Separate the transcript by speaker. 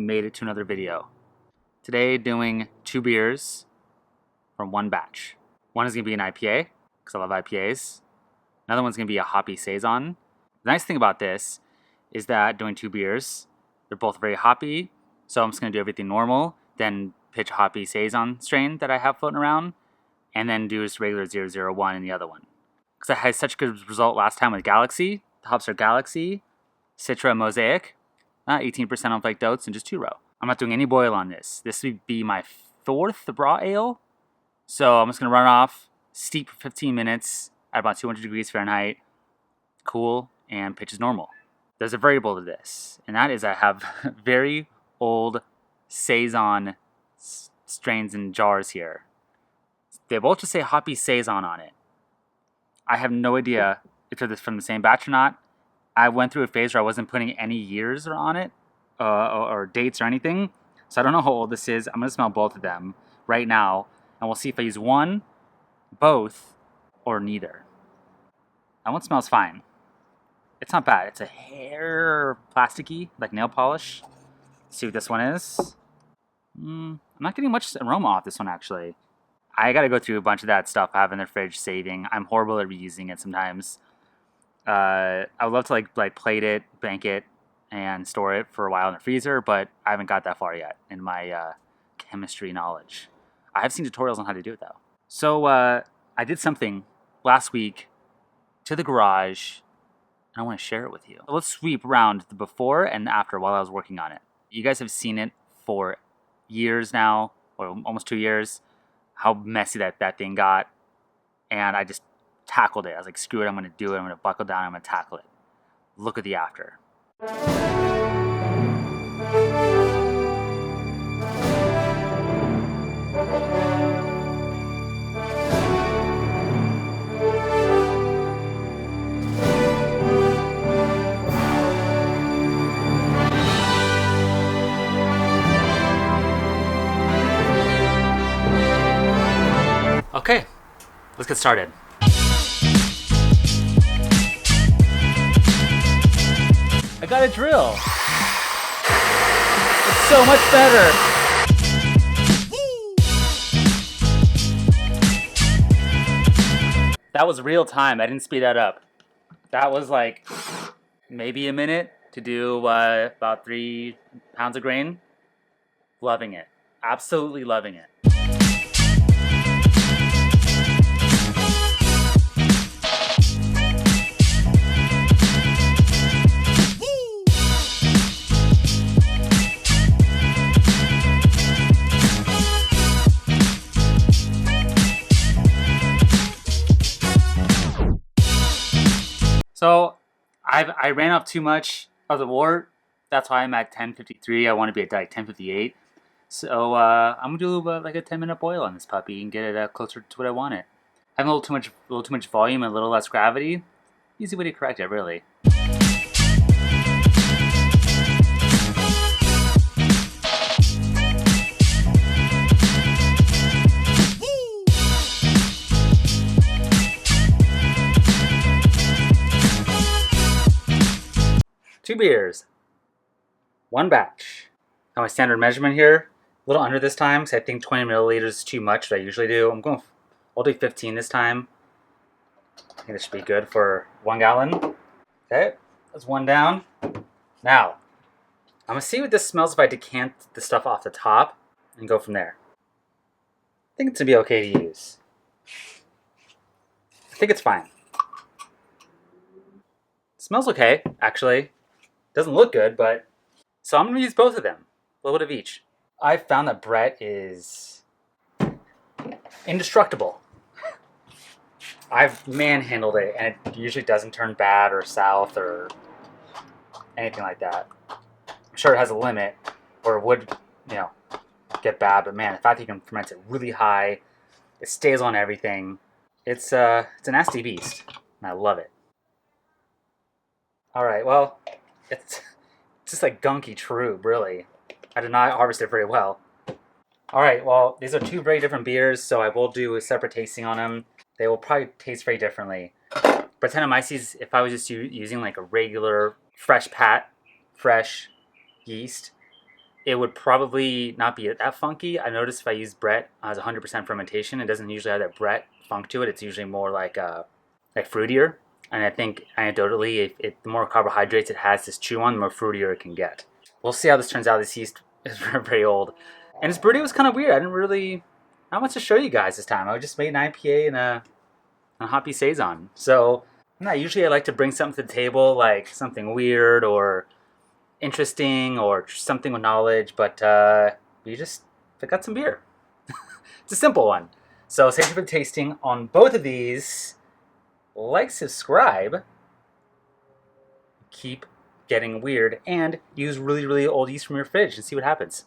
Speaker 1: made it to another video. Today doing 2 beers from one batch. One is going to be an IPA, because I love IPAs. Another one's going to be a hoppy Saison. The nice thing about this is that doing 2 beers, they're both very hoppy, so I'm just going to do everything normal, then pitch a hoppy Saison strain that I have floating around, and then do just regular 001 in the other one. Because I had such a good result last time with Galaxy. The hops are Galaxy, Citra, Mosaic, 18% on flaked oats, and just 2-row. I'm not doing any boil on this. This would be my 4th raw ale. So I'm just going to run off, steep for 15 minutes at about 200 degrees Fahrenheit, cool, and pitch as normal. There's a variable to this, and that is I have very old Saison strains in jars here. They both just say hoppy Saison on it. I have no idea if they're from the same batch or not. I went through a phase where I wasn't putting any years on it, or dates or anything. So I don't know how old this is. I'm going to smell both of them right now, and we'll see if I use one, both, or neither. That one smells fine. It's not bad. It's a hair plasticky, like nail polish. Let's see what this one is. I'm not getting much aroma off this one, actually. I gotta go through a bunch of that stuff I have in the fridge saving. I'm horrible at reusing it sometimes. I would love to like plate it, bank it, and store it for a while in the freezer, but I haven't got that far yet in my chemistry knowledge. I have seen tutorials on how to do it though. So I did something last week to the garage, and I want to share it with you. Let's sweep around the before and after while I was working on it. You guys have seen it for years now, or almost 2 years, how messy that thing got, and I just tackled it. I was like, screw it, I'm going to do it. I'm going to buckle down, I'm going to tackle it. Look at the after. Okay, let's get started. I got a drill. It's so much better. That was real time. I didn't speed that up. That was like maybe a minute to do about 3 pounds of grain. Loving it. Absolutely loving it. So I ran off too much of the wort. That's why I'm at 10:53. I want to be at like 10:58. So I'm gonna do like a 10-minute boil on this puppy and get it closer to what I want it. Having a little too much volume and a little less gravity. Easy way to correct it, really. Two beers, one batch. Now my standard measurement here, a little under this time, because I think 20 milliliters is too much, what I usually do. I'll do 15 this time. I think this should be good for 1 gallon. Okay, that's one down. Now, I'm gonna see what this smells if I decant the stuff off the top and go from there. I think it's gonna be okay to use. I think it's fine. Smells okay, actually. Doesn't look good, but... So I'm going to use both of them. A little bit of each. I found that Brett is... indestructible. I've manhandled it, and it usually doesn't turn bad or south or anything like that. I'm sure it has a limit, or it would, get bad, but man, the fact that you can ferment it really high, it stays on everything. It's a nasty beast, and I love it. Alright, well... It's just like gunky trube, really. I did not harvest it very well. Alright, well, these are 2 very different beers, so I will do a separate tasting on them. They will probably taste very differently. Brettanomyces, if I was just using like a regular fresh yeast, it would probably not be that funky. I noticed if I use Brett as 100% fermentation, it doesn't usually have that Brett funk to it. It's usually more like fruitier. And I think anecdotally, the more carbohydrates it has to chew on, the more fruitier it can get. We'll see how this turns out. This yeast is very old, and this brew day was kind of weird. I didn't really not much to show you guys this time. I just made an IPA and a hoppy saison. So usually I like to bring something to the table, like something weird or interesting or something with knowledge, but we just got some beer. It's a simple one. So thank you for the tasting on both of these. Like, subscribe, keep getting weird, and use really old yeast from your fridge and see what happens.